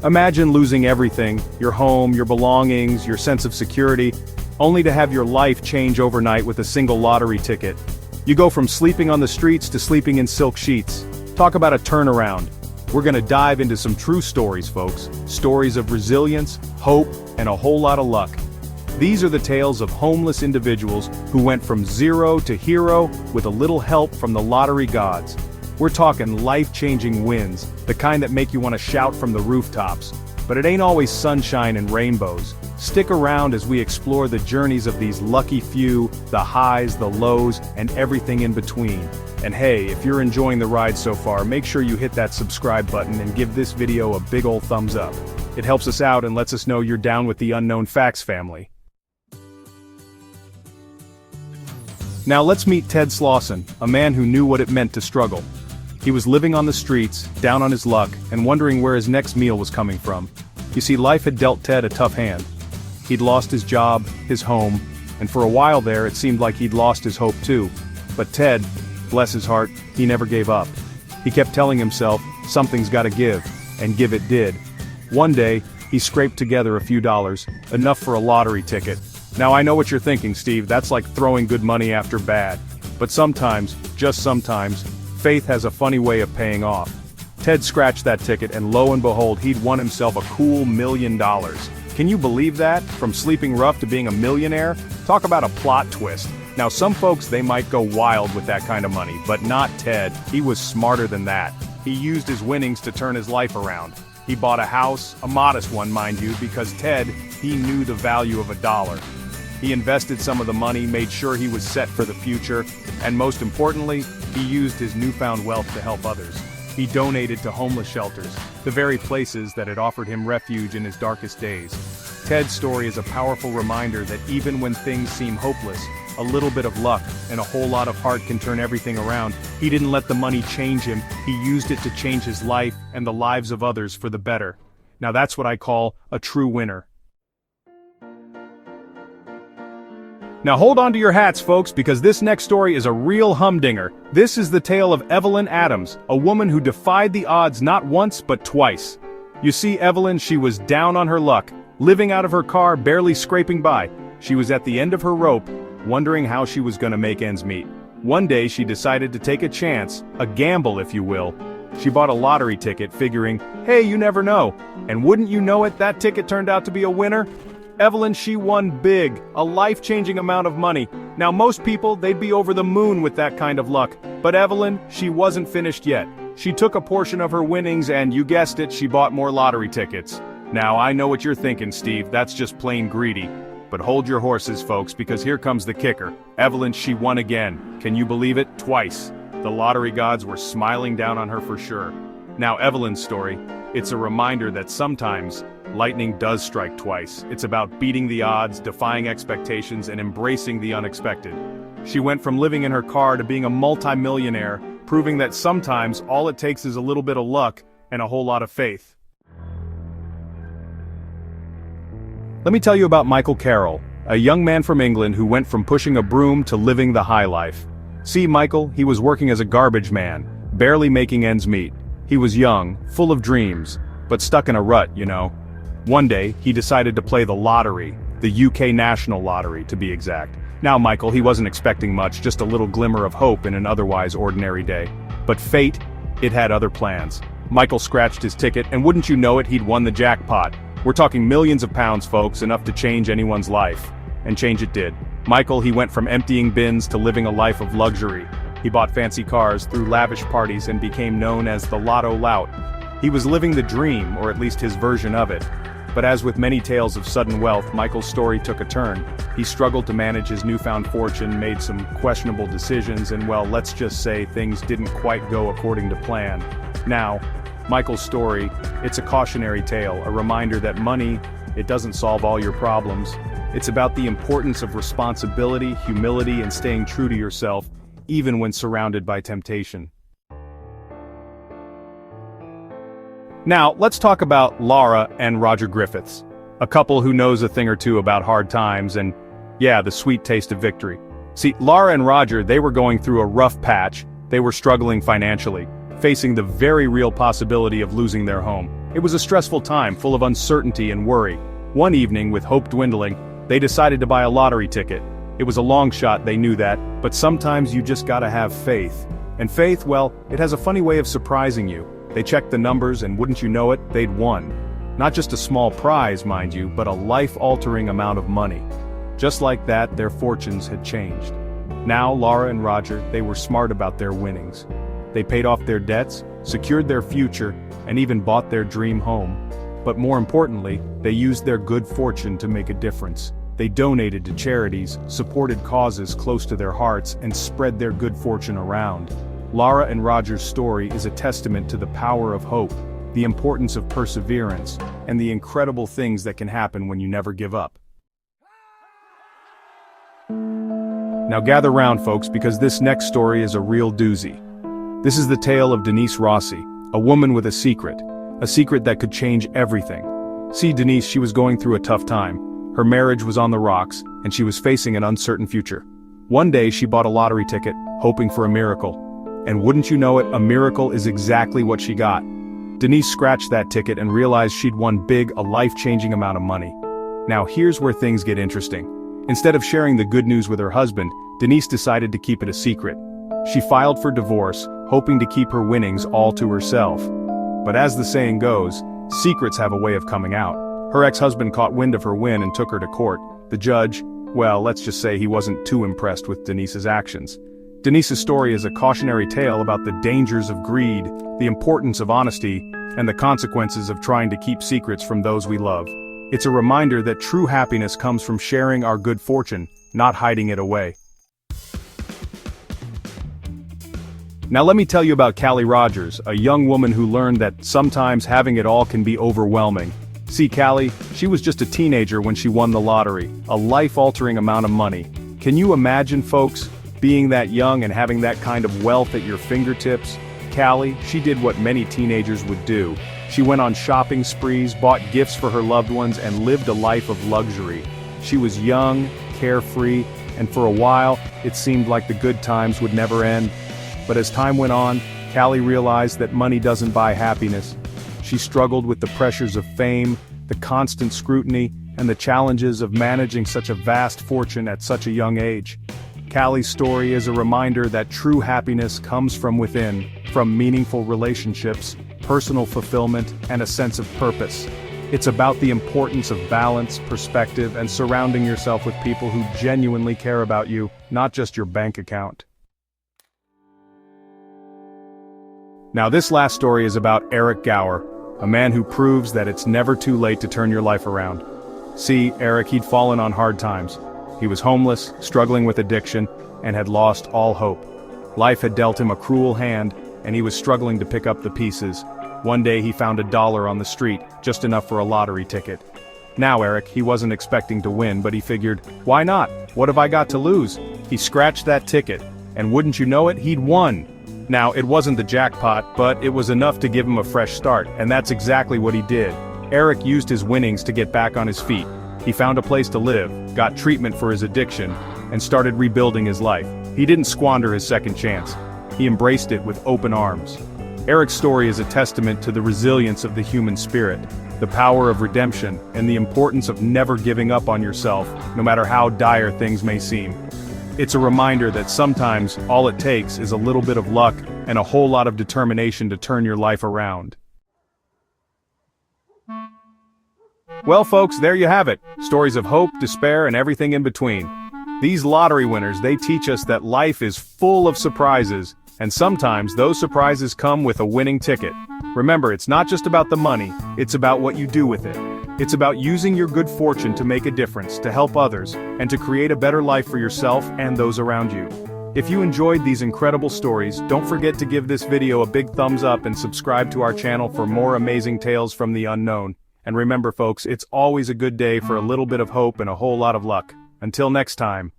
Imagine losing everything, your home, your belongings, your sense of security, only to have your life change overnight with a single lottery ticket. You go from sleeping on the streets to sleeping in silk sheets. Talk about a turnaround. We're gonna dive into some true stories, folks. Stories of resilience, hope, and a whole lot of luck. These are the tales of homeless individuals who went from zero to hero with a little help from the lottery gods. We're talking life-changing wins, the kind that make you want to shout from the rooftops. But it ain't always sunshine and rainbows. Stick around as we explore the journeys of these lucky few, the highs, the lows, and everything in between. And hey, if you're enjoying the ride so far, make sure you hit that subscribe button and give this video a big ol' thumbs up. It helps us out and lets us know you're down with the Unknown Facts family. Now let's meet Ted Slauson, a man who knew what it meant to struggle. He was living on the streets, down on his luck, and wondering where his next meal was coming from. You see, life had dealt Ted a tough hand. He'd lost his job, his home, and for a while there it seemed like he'd lost his hope too. But Ted, bless his heart, he never gave up. He kept telling himself, something's gotta give, and give it did. One day, he scraped together a few dollars, enough for a lottery ticket. Now I know what you're thinking, Steve, that's like throwing good money after bad. But sometimes, just sometimes, faith has a funny way of paying off. Ted scratched that ticket and lo and behold he'd won himself a cool $1 million. Can you believe that? From sleeping rough to being a millionaire? Talk about a plot twist. Now some folks they might go wild with that kind of money, but not Ted. He was smarter than that. He used his winnings to turn his life around. He bought a house, a modest one mind you, because Ted, he knew the value of a dollar. He invested some of the money, made sure he was set for the future, and most importantly, he used his newfound wealth to help others. He donated to homeless shelters, the very places that had offered him refuge in his darkest days. Ted's story is a powerful reminder that even when things seem hopeless, a little bit of luck and a whole lot of heart can turn everything around. He didn't let the money change him, he used it to change his life and the lives of others for the better. Now that's what I call a true winner. Now hold on to your hats, folks, because this next story is a real humdinger. This is the tale of Evelyn Adams, a woman who defied the odds not once but twice. You see, Evelyn, she was down on her luck, living out of her car, barely scraping by. She was at the end of her rope, wondering how she was gonna make ends meet. One day she decided to take a chance, a gamble if you will. She bought a lottery ticket figuring, hey, you never know. And wouldn't you know it, that ticket turned out to be a winner? Evelyn, she won big, a life-changing amount of money. Now most people, they'd be over the moon with that kind of luck. But Evelyn, she wasn't finished yet. She took a portion of her winnings and, you guessed it, she bought more lottery tickets. Now I know what you're thinking, Steve, that's just plain greedy. But hold your horses, folks, because here comes the kicker. Evelyn, she won again. Can you believe it? Twice. The lottery gods were smiling down on her for sure. Now Evelyn's story, it's a reminder that sometimes, lightning does strike twice. It's about beating the odds, defying expectations, and embracing the unexpected. She went from living in her car to being a multi-millionaire, proving that sometimes all it takes is a little bit of luck and a whole lot of faith. Let me tell you about Michael Carroll, a young man from England who went from pushing a broom to living the high life. See, Michael, he was working as a garbage man, barely making ends meet. He was young, full of dreams, but stuck in a rut, you know. One day, he decided to play the lottery, the UK National Lottery to be exact. Now Michael, he wasn't expecting much, just a little glimmer of hope in an otherwise ordinary day. But fate, it had other plans. Michael scratched his ticket, and wouldn't you know it, he'd won the jackpot. We're talking millions of pounds, folks, enough to change anyone's life. And change it did. Michael, he went from emptying bins to living a life of luxury. He bought fancy cars, threw lavish parties, and became known as the Lotto Lout. He was living the dream, or at least his version of it. But as with many tales of sudden wealth, Michael's story took a turn. He struggled to manage his newfound fortune, made some questionable decisions, and well, let's just say things didn't quite go according to plan. Now, Michael's story, it's a cautionary tale, a reminder that money, it doesn't solve all your problems. It's about the importance of responsibility, humility, and staying true to yourself, even when surrounded by temptation. Now, let's talk about Laura and Roger Griffiths, a couple who knows a thing or two about hard times and, yeah, the sweet taste of victory. See, Laura and Roger, they were going through a rough patch. They were struggling financially, facing the very real possibility of losing their home. It was a stressful time full of uncertainty and worry. One evening, with hope dwindling, they decided to buy a lottery ticket. It was a long shot, they knew that, but sometimes you just gotta have faith. And faith, well, it has a funny way of surprising you. They checked the numbers and wouldn't you know it, they'd won. Not just a small prize, mind you, but a life-altering amount of money. Just like that, their fortunes had changed. Now, Laura and Roger, they were smart about their winnings. They paid off their debts, secured their future, and even bought their dream home. But more importantly, they used their good fortune to make a difference. They donated to charities, supported causes close to their hearts, and spread their good fortune around. Laura and Roger's story is a testament to the power of hope, the importance of perseverance, and the incredible things that can happen when you never give up. Now gather round, folks, because this next story is a real doozy. This is the tale of Denise Rossi, a woman with a secret that could change everything. See, Denise, she was going through a tough time. Her marriage was on the rocks, and she was facing an uncertain future. One day she bought a lottery ticket, hoping for a miracle. And wouldn't you know it, a miracle is exactly what she got. Denise scratched that ticket and realized she'd won big, a life-changing amount of money. Now here's where things get interesting. Instead of sharing the good news with her husband, Denise decided to keep it a secret. She filed for divorce, hoping to keep her winnings all to herself. But as the saying goes, secrets have a way of coming out. Her ex-husband caught wind of her win and took her to court. The judge, well, let's just say he wasn't too impressed with Denise's actions. Denise's story is a cautionary tale about the dangers of greed, the importance of honesty, and the consequences of trying to keep secrets from those we love. It's a reminder that true happiness comes from sharing our good fortune, not hiding it away. Now let me tell you about Callie Rogers, a young woman who learned that sometimes having it all can be overwhelming. See, Callie, she was just a teenager when she won the lottery, a life-altering amount of money. Can you imagine, folks, being that young and having that kind of wealth at your fingertips? Callie, she did what many teenagers would do. She went on shopping sprees, bought gifts for her loved ones, and lived a life of luxury. She was young, carefree, and for a while, it seemed like the good times would never end. But as time went on, Callie realized that money doesn't buy happiness. She struggled with the pressures of fame, the constant scrutiny, and the challenges of managing such a vast fortune at such a young age. Callie's story is a reminder that true happiness comes from within, from meaningful relationships, personal fulfillment, and a sense of purpose. It's about the importance of balance, perspective, and surrounding yourself with people who genuinely care about you, not just your bank account. Now this last story is about Eric Gower, a man who proves that it's never too late to turn your life around. See, Eric, he'd fallen on hard times. He was homeless, struggling with addiction, and had lost all hope. Life had dealt him a cruel hand, and he was struggling to pick up the pieces. One day he found $1 on the street, just enough for a lottery ticket. Now Eric, he wasn't expecting to win, but he figured, why not? What have I got to lose? He scratched that ticket, and wouldn't you know it, he'd won. Now, it wasn't the jackpot, but it was enough to give him a fresh start, and that's exactly what he did. Eric used his winnings to get back on his feet. He found a place to live, got treatment for his addiction, and started rebuilding his life. He didn't squander his second chance. He embraced it with open arms. Eric's story is a testament to the resilience of the human spirit, the power of redemption, and the importance of never giving up on yourself, no matter how dire things may seem. It's a reminder that sometimes all it takes is a little bit of luck and a whole lot of determination to turn your life around. Well, folks, there you have it. Stories of hope, despair, and everything in between. These lottery winners, they teach us that life is full of surprises, and sometimes those surprises come with a winning ticket. Remember, it's not just about the money, it's about what you do with it. It's about using your good fortune to make a difference, to help others, and to create a better life for yourself and those around you. If you enjoyed these incredible stories, don't forget to give this video a big thumbs up and subscribe to our channel for more amazing tales from the unknown. And remember, folks, it's always a good day for a little bit of hope and a whole lot of luck. Until next time.